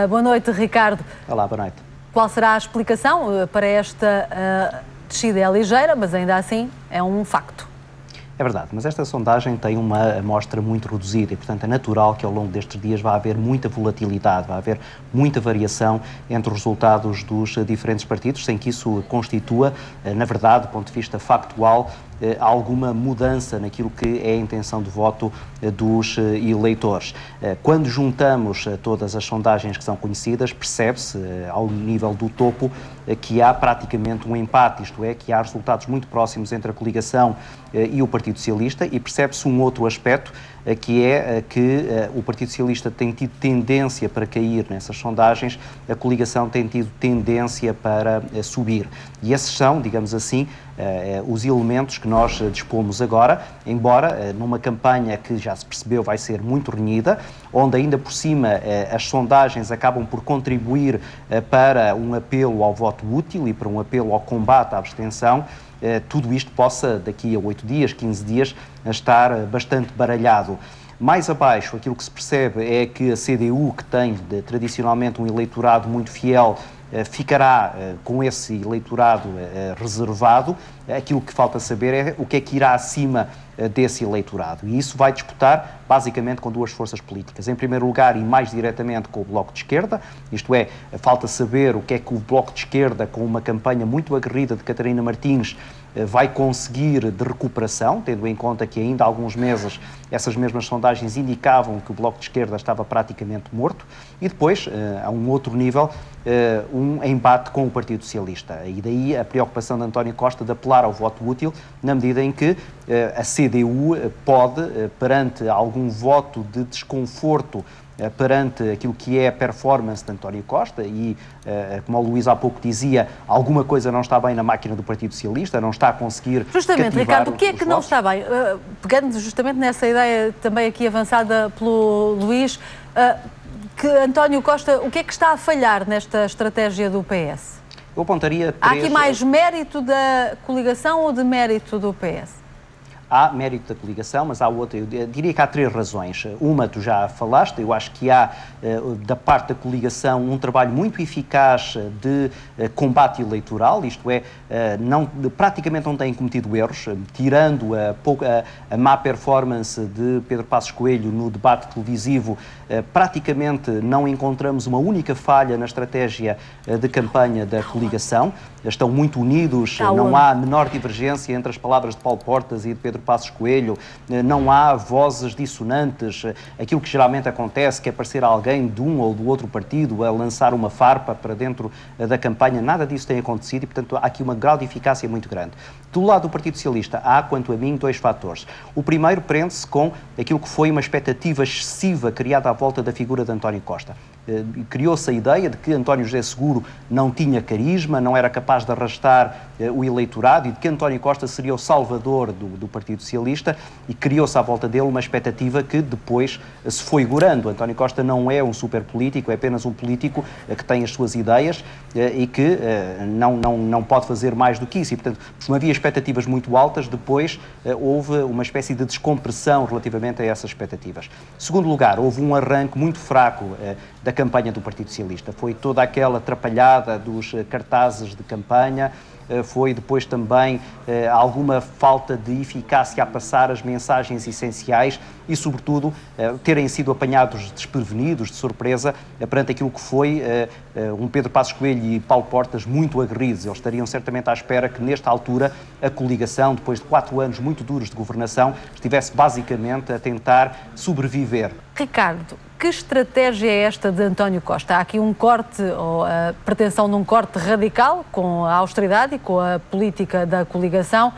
Boa noite, Ricardo. Olá, boa noite. Qual será a explicação para esta descida? É ligeira, mas ainda assim é um facto. É verdade, mas esta sondagem tem uma amostra muito reduzida e, portanto, é natural que ao longo destes dias vá haver muita volatilidade, vai haver muita variação entre os resultados dos diferentes partidos, sem que isso constitua, na verdade, do ponto de vista factual, alguma mudança naquilo que é a intenção de voto dos eleitores. Quando juntamos todas as sondagens que são conhecidas, percebe-se, ao nível do topo, que há praticamente um empate, isto é, que há resultados muito próximos entre a coligação e o Partido Socialista, e percebe-se um outro aspecto, que é que o Partido Socialista tem tido tendência para cair nessas sondagens, a coligação tem tido tendência para subir. E esses são, digamos assim, os elementos que nós dispomos agora, embora numa campanha que já se percebeu vai ser muito renhida, onde ainda por cima as sondagens acabam por contribuir para um apelo ao voto útil e para um apelo ao combate à abstenção, tudo isto possa, daqui a 8 dias, 15 dias, estar bastante baralhado. Mais abaixo, aquilo que se percebe é que a CDU, que tem tradicionalmente um eleitorado muito fiel, ficará com esse eleitorado reservado. Aquilo que falta saber é o que é que irá acima desse eleitorado. E isso vai disputar basicamente com duas forças políticas. Em primeiro lugar, e mais diretamente, com o Bloco de Esquerda, isto é, falta saber o que é que o Bloco de Esquerda, com uma campanha muito aguerrida de Catarina Martins, vai conseguir de recuperação, tendo em conta que ainda há alguns meses essas mesmas sondagens indicavam que o Bloco de Esquerda estava praticamente morto. E depois, a um outro nível, um embate com o Partido Socialista. E daí a preocupação de António Costa de apelar ao voto útil, na medida em que a CDU pode, perante algum voto de desconforto perante aquilo que é a performance de António Costa e, como o Luís há pouco dizia, alguma coisa não está bem na máquina do Partido Socialista, não está a conseguir justamente, Ricardo, o que é que não está bem? Pegando justamente nessa ideia também aqui avançada pelo Luís, que António Costa, o que é que está a falhar nesta estratégia do PS? Eu apontaria Há aqui mais mérito da coligação ou de mérito do PS? Há mérito da coligação, mas há outra, eu diria que há três razões. Uma, tu já falaste, eu acho que há, da parte da coligação, um trabalho muito eficaz de combate eleitoral, isto é, praticamente não têm cometido erros, tirando a má performance de Pedro Passos Coelho no debate televisivo, praticamente não encontramos uma única falha na estratégia de campanha da coligação. Estão muito unidos, não há a menor divergência entre as palavras de Paulo Portas e de Pedro Passos Coelho, não há vozes dissonantes, aquilo que geralmente acontece, que é aparecer alguém de um ou do outro partido a lançar uma farpa para dentro da campanha, nada disso tem acontecido e, portanto, há aqui um grau de eficácia muito grande. Do lado do Partido Socialista, há, quanto a mim, dois fatores. O primeiro prende-se com aquilo que foi uma expectativa excessiva criada à volta da figura de António Costa. Criou-se a ideia de que António José Seguro não tinha carisma, não era capaz de arrastar o eleitorado e de que António Costa seria o salvador do Partido Socialista, e criou-se à volta dele uma expectativa que depois se foi gorando. António Costa não é um super político, é apenas um político que tem as suas ideias e que não pode fazer mais do que isso. E, portanto, como havia expectativas muito altas, depois houve uma espécie de descompressão relativamente a essas expectativas. Em segundo lugar, houve um arranque muito fraco da campanha do Partido Socialista. Foi toda aquela atrapalhada dos cartazes de campanha, foi depois também alguma falta de eficácia a passar as mensagens essenciais e, sobretudo, terem sido apanhados desprevenidos, de surpresa, perante aquilo que foi um Pedro Passos Coelho e Paulo Portas muito aguerridos. Eles estariam certamente à espera que, nesta altura, a coligação, depois de 4 anos muito duros de governação, estivesse basicamente a tentar sobreviver. Ricardo, que estratégia é esta de António Costa? Há aqui um corte, ou a pretensão de um corte radical com a austeridade e com a política da coligação.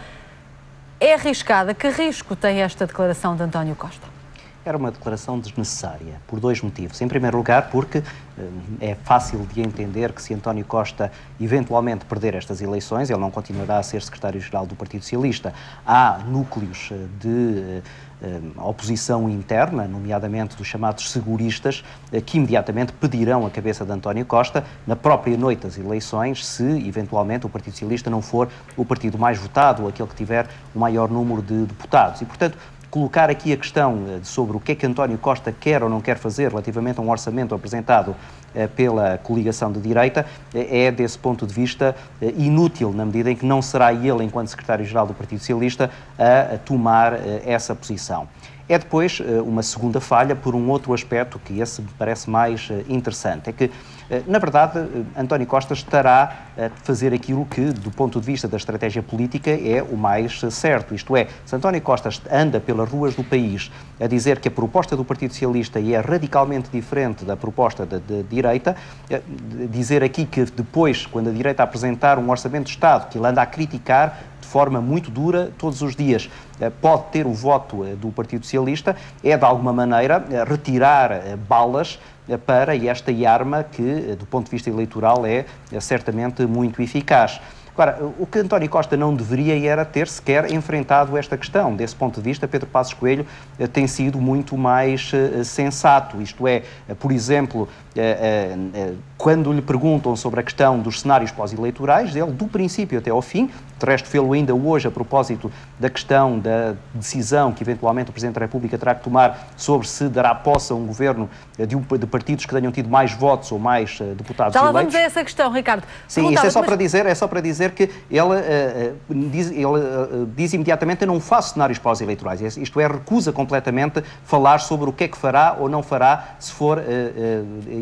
É arriscada? Que risco tem esta declaração de António Costa? Era uma declaração desnecessária, por dois motivos. Em primeiro lugar, porque é fácil de entender que se António Costa eventualmente perder estas eleições, ele não continuará a ser secretário-geral do Partido Socialista. Há núcleos de oposição interna, nomeadamente dos chamados seguristas, que imediatamente pedirão a cabeça de António Costa na própria noite das eleições, se eventualmente o Partido Socialista não for o partido mais votado ou aquele que tiver o maior número de deputados. E, portanto, colocar aqui a questão sobre o que é que António Costa quer ou não quer fazer relativamente a um orçamento apresentado pela coligação de direita é, desse ponto de vista, inútil, na medida em que não será ele, enquanto secretário-geral do Partido Socialista, a tomar essa posição. É depois uma segunda falha por um outro aspecto que esse me parece mais interessante. É que, na verdade, António Costa estará a fazer aquilo que, do ponto de vista da estratégia política, é o mais certo. Isto é, se António Costa anda pelas ruas do país a dizer que a proposta do Partido Socialista é radicalmente diferente da proposta da direita, dizer aqui que depois, quando a direita apresentar um orçamento de Estado, que ele anda a criticar de forma muito dura todos os dias, pode ter o voto do Partido Socialista, é de alguma maneira retirar balas para esta arma que, do ponto de vista eleitoral, é certamente muito eficaz. Agora, o que António Costa não deveria era ter sequer enfrentado esta questão. Desse ponto de vista, Pedro Passos Coelho tem sido muito mais sensato. Isto é, por exemplo, quando lhe perguntam sobre a questão dos cenários pós-eleitorais, ele, do princípio até ao fim, de resto fê-lo ainda hoje a propósito da questão da decisão que eventualmente o Presidente da República terá que tomar sobre se dará posse a um governo de partidos que tenham tido mais votos ou mais deputados eleitos. Já lá eleitos. vamos a essa questão, Ricardo. Sim, isto é só para dizer que ele diz imediatamente: eu não faço cenários pós-eleitorais. Isto é, recusa completamente falar sobre o que é que fará ou não fará se for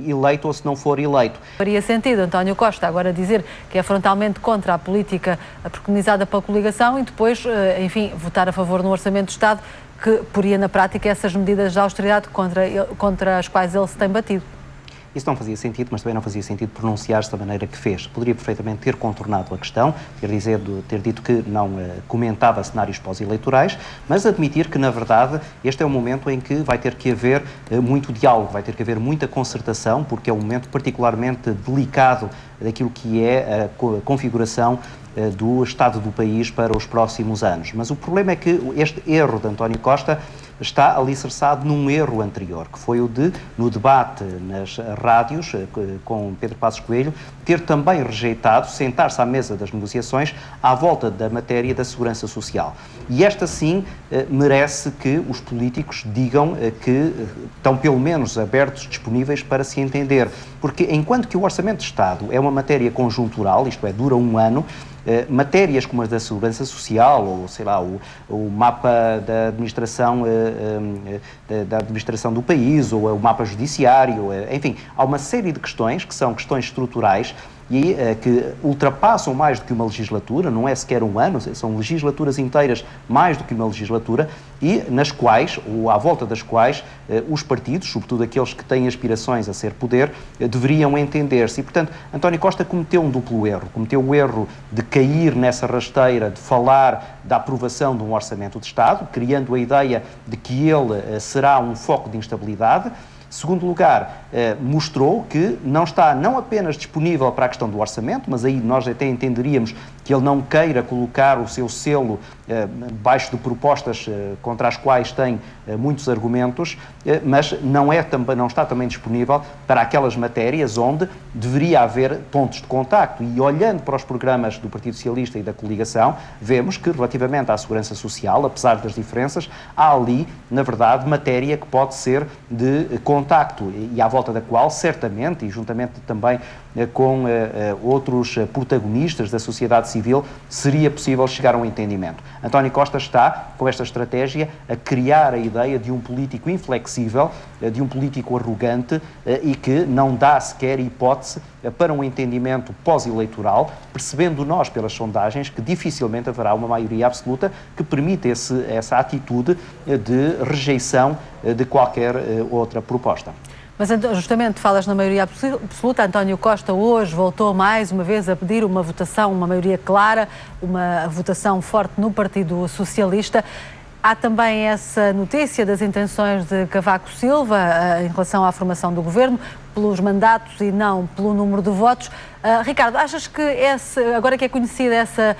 eleito ou se não for eleito. Faria sentido António Costa agora dizer que é frontalmente contra a política preconizada pela coligação e depois, enfim, votar a favor no Orçamento de Estado que poria na prática essas medidas de austeridade contra as quais ele se tem batido. Isso não fazia sentido, mas também não fazia sentido pronunciar-se da maneira que fez. Poderia perfeitamente ter contornado a questão, ter dito que não comentava cenários pós-eleitorais, mas admitir que, na verdade, este é um momento em que vai ter que haver muito diálogo, vai ter que haver muita concertação, porque é um momento particularmente delicado daquilo que é a configuração do estado do país para os próximos anos. Mas o problema é que este erro de António Costa está alicerçado num erro anterior, que foi o de, no debate nas rádios com Pedro Passos Coelho, ter também rejeitado sentar-se à mesa das negociações à volta da matéria da segurança social. E esta sim merece que os políticos digam que estão pelo menos abertos, disponíveis para se entender. Porque enquanto que o Orçamento de Estado é uma matéria conjuntural, isto é, dura um ano, matérias como as da segurança social ou, sei lá, o mapa da administração do país ou o mapa judiciário, enfim, há uma série de questões que são questões estruturais e que ultrapassam mais do que uma legislatura, não é sequer um ano, são legislaturas inteiras mais do que uma legislatura e nas quais, ou à volta das quais, os partidos, sobretudo aqueles que têm aspirações a ser poder, deveriam entender-se. E, portanto, António Costa cometeu um duplo erro. Cometeu o erro de cair nessa rasteira de falar da aprovação de um orçamento de Estado, criando a ideia de que ele será um foco de instabilidade. Segundo lugar, mostrou que não está não apenas disponível para a questão do orçamento, mas aí nós até entenderíamos que ele não queira colocar o seu selo baixo de propostas contra as quais tem muitos argumentos, mas não está também disponível para aquelas matérias onde deveria haver pontos de contacto. E olhando para os programas do Partido Socialista e da coligação, vemos que relativamente à segurança social, apesar das diferenças, há ali, na verdade, matéria que pode ser de contacto e à volta da qual, certamente, e juntamente também com outros protagonistas da sociedade civil, seria possível chegar a um entendimento. António Costa está, com esta estratégia, a criar a ideia de um político inflexível, de um político arrogante e que não dá sequer hipótese para um entendimento pós-eleitoral, percebendo nós, pelas sondagens, que dificilmente haverá uma maioria absoluta que permita essa atitude de rejeição de qualquer outra proposta. Mas justamente falas na maioria absoluta. António Costa hoje voltou mais uma vez a pedir uma votação, uma maioria clara, uma votação forte no Partido Socialista. Há também essa notícia das intenções de Cavaco Silva em relação à formação do governo, pelos mandatos e não pelo número de votos. Ricardo, achas que agora que é conhecida essa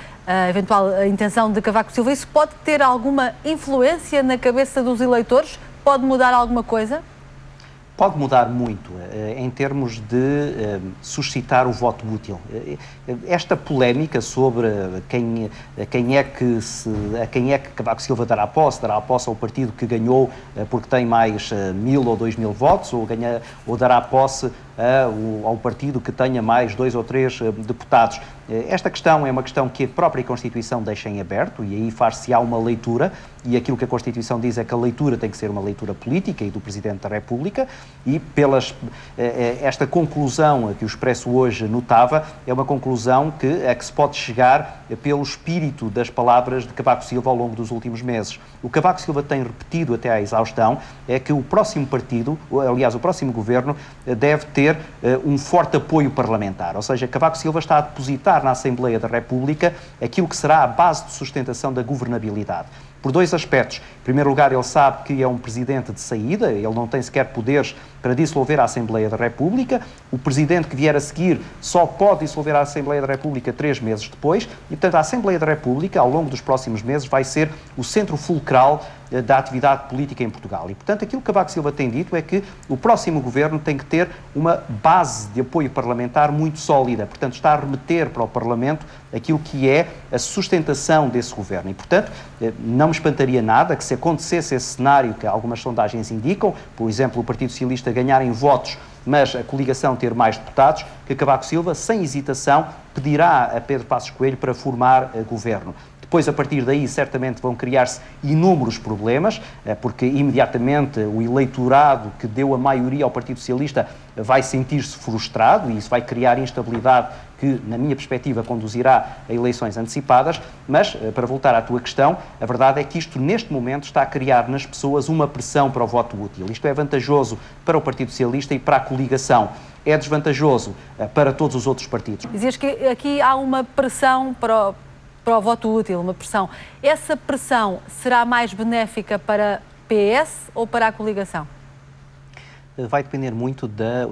eventual intenção de Cavaco Silva, isso pode ter alguma influência na cabeça dos eleitores? Pode mudar alguma coisa? Pode mudar muito em termos de suscitar o voto útil. Esta polémica sobre a quem é que Cavaco Silva dará posse ao partido que ganhou porque tem mais 1.000 ou 2.000 votos, ou dará posse ao partido que tenha mais 2 ou 3 deputados. Esta questão é uma questão que a própria Constituição deixa em aberto, e aí far-se-á uma leitura, e aquilo que a Constituição diz é que a leitura tem que ser uma leitura política e do Presidente da República, e esta conclusão que o Expresso hoje notava é uma conclusão a que se pode chegar pelo espírito das palavras de Cavaco Silva ao longo dos últimos meses. O Cavaco Silva tem repetido até à exaustão é que o próximo partido, aliás, o próximo governo, deve ter um forte apoio parlamentar, ou seja, Cavaco Silva está a depositar na Assembleia da República aquilo que será a base de sustentação da governabilidade. Por 2 aspectos. Em primeiro lugar, ele sabe que é um presidente de saída, ele não tem sequer poderes para dissolver a Assembleia da República. O presidente que vier a seguir só pode dissolver a Assembleia da República 3 meses depois e, portanto, a Assembleia da República, ao longo dos próximos meses, vai ser o centro fulcral da atividade política em Portugal. E, portanto, aquilo que Cavaco Silva tem dito é que o próximo governo tem que ter uma base de apoio parlamentar muito sólida. Portanto, está a remeter para o Parlamento aquilo que é a sustentação desse governo. E, portanto, não me espantaria nada que, se acontecesse esse cenário que algumas sondagens indicam, por exemplo, o Partido Socialista ganhar em votos, mas a coligação ter mais deputados, que Cavaco Silva, sem hesitação, pedirá a Pedro Passos Coelho para formar governo. Depois, a partir daí, certamente vão criar-se inúmeros problemas, porque imediatamente o eleitorado que deu a maioria ao Partido Socialista vai sentir-se frustrado e isso vai criar instabilidade que, na minha perspectiva, conduzirá a eleições antecipadas. Mas, para voltar à tua questão, a verdade é que isto, neste momento, está a criar nas pessoas uma pressão para o voto útil. Isto é vantajoso para o Partido Socialista e para a coligação. É desvantajoso para todos os outros partidos. Dizias que aqui há uma pressão para o voto útil, uma pressão. Essa pressão será mais benéfica para PS ou para a coligação? Vai depender muito da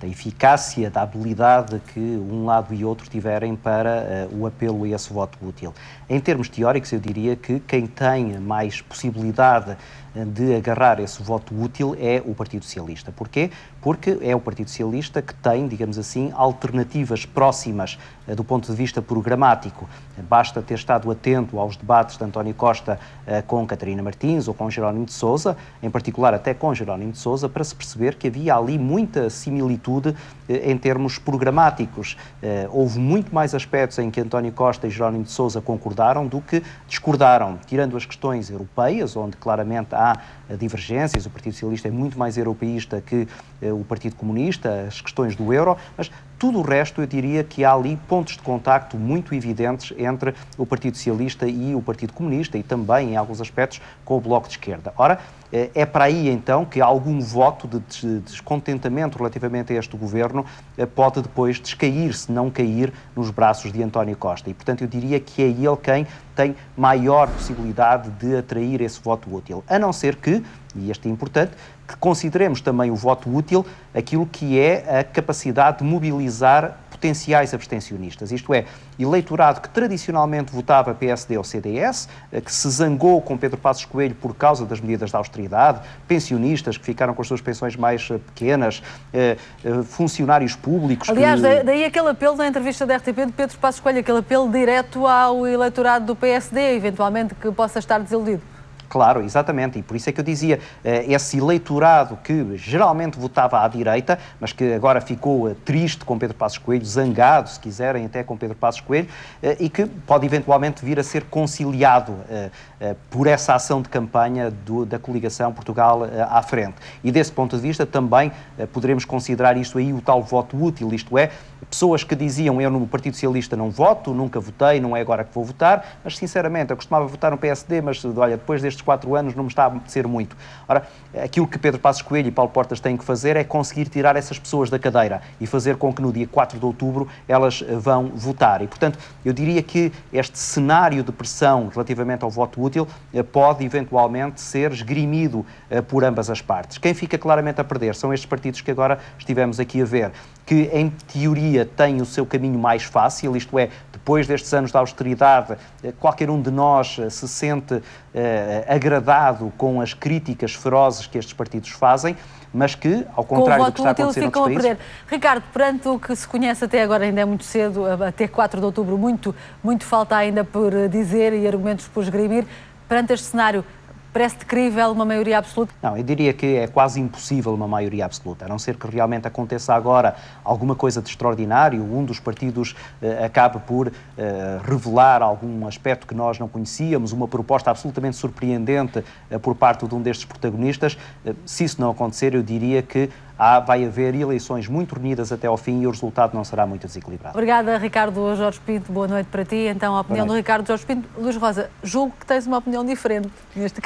eficácia, da habilidade que um lado e outro tiverem para o apelo a esse voto útil. Em termos teóricos, eu diria que quem tem mais possibilidade de agarrar esse voto útil é o Partido Socialista. Porquê? Porque é o Partido Socialista que tem, digamos assim, alternativas próximas do ponto de vista programático. Basta ter estado atento aos debates de António Costa com Catarina Martins ou com Jerónimo de Sousa, em particular até com Jerónimo de Sousa, para se perceber que havia ali muita similitude em termos programáticos. Houve muito mais aspectos em que António Costa e Jerónimo de Sousa concordaram do que discordaram, tirando as questões europeias, onde claramente há divergências. O Partido Socialista é muito mais europeísta que o Partido Comunista, as questões do euro, mas tudo o resto eu diria que há ali pontos de contacto muito evidentes entre o Partido Socialista e o Partido Comunista e também, em alguns aspectos, com o Bloco de Esquerda. Ora, é para aí então que algum voto de descontentamento relativamente a este governo pode depois descair, se não cair, nos braços de António Costa. E, portanto, eu diria que é ele quem tem maior possibilidade de atrair esse voto útil. A não ser que, e este é importante, que consideremos também o voto útil aquilo que é a capacidade de mobilizar potenciais abstencionistas, isto é, eleitorado que tradicionalmente votava PSD ou CDS, que se zangou com Pedro Passos Coelho por causa das medidas de austeridade, pensionistas que ficaram com as suas pensões mais pequenas, funcionários públicos... Aliás, daí aquele apelo na entrevista da RTP de Pedro Passos Coelho, aquele apelo direto ao eleitorado do PSD, eventualmente que possa estar desiludido. Claro, exatamente, e por isso é que eu dizia, esse eleitorado que geralmente votava à direita, mas que agora ficou triste com Pedro Passos Coelho, zangado, se quiserem, até com Pedro Passos Coelho, e que pode eventualmente vir a ser conciliado por essa ação de campanha da coligação Portugal à frente. E desse ponto de vista também poderemos considerar isto aí o tal voto útil, isto é, pessoas que diziam eu no Partido Socialista não voto, nunca votei, não é agora que vou votar, mas sinceramente eu costumava votar no PSD, mas olha, depois destes 4 anos não me está a apetecer muito. Ora, aquilo que Pedro Passos Coelho e Paulo Portas têm que fazer é conseguir tirar essas pessoas da cadeira e fazer com que no dia 4 de outubro elas vão votar. E, portanto, eu diria que este cenário de pressão relativamente ao voto útil pode eventualmente ser esgrimido por ambas as partes. Quem fica claramente a perder são estes partidos que agora estivemos aqui a ver, que em teoria têm o seu caminho mais fácil, isto é, depois destes anos de austeridade, qualquer um de nós se sente agradado com as críticas ferozes que estes partidos fazem, mas que, ao contrário do que está a acontecer noutros países... Ricardo, perante o que se conhece até agora, ainda é muito cedo, até 4 de outubro, muito falta ainda por dizer e argumentos por esgrimir. Perante este cenário, parece-te crível uma maioria absoluta? Não, eu diria que é quase impossível uma maioria absoluta, a não ser que realmente aconteça agora alguma coisa de extraordinário, um dos partidos acabe por revelar algum aspecto que nós não conhecíamos, uma proposta absolutamente surpreendente por parte de um destes protagonistas. Se isso não acontecer, eu diria que vai haver eleições muito reunidas até ao fim e o resultado não será muito desequilibrado. Obrigada, Ricardo Jorge Pinto. Boa noite para ti. Então, a opinião do Ricardo Jorge Pinto. Luís Rosa, julgo que tens uma opinião diferente neste caso.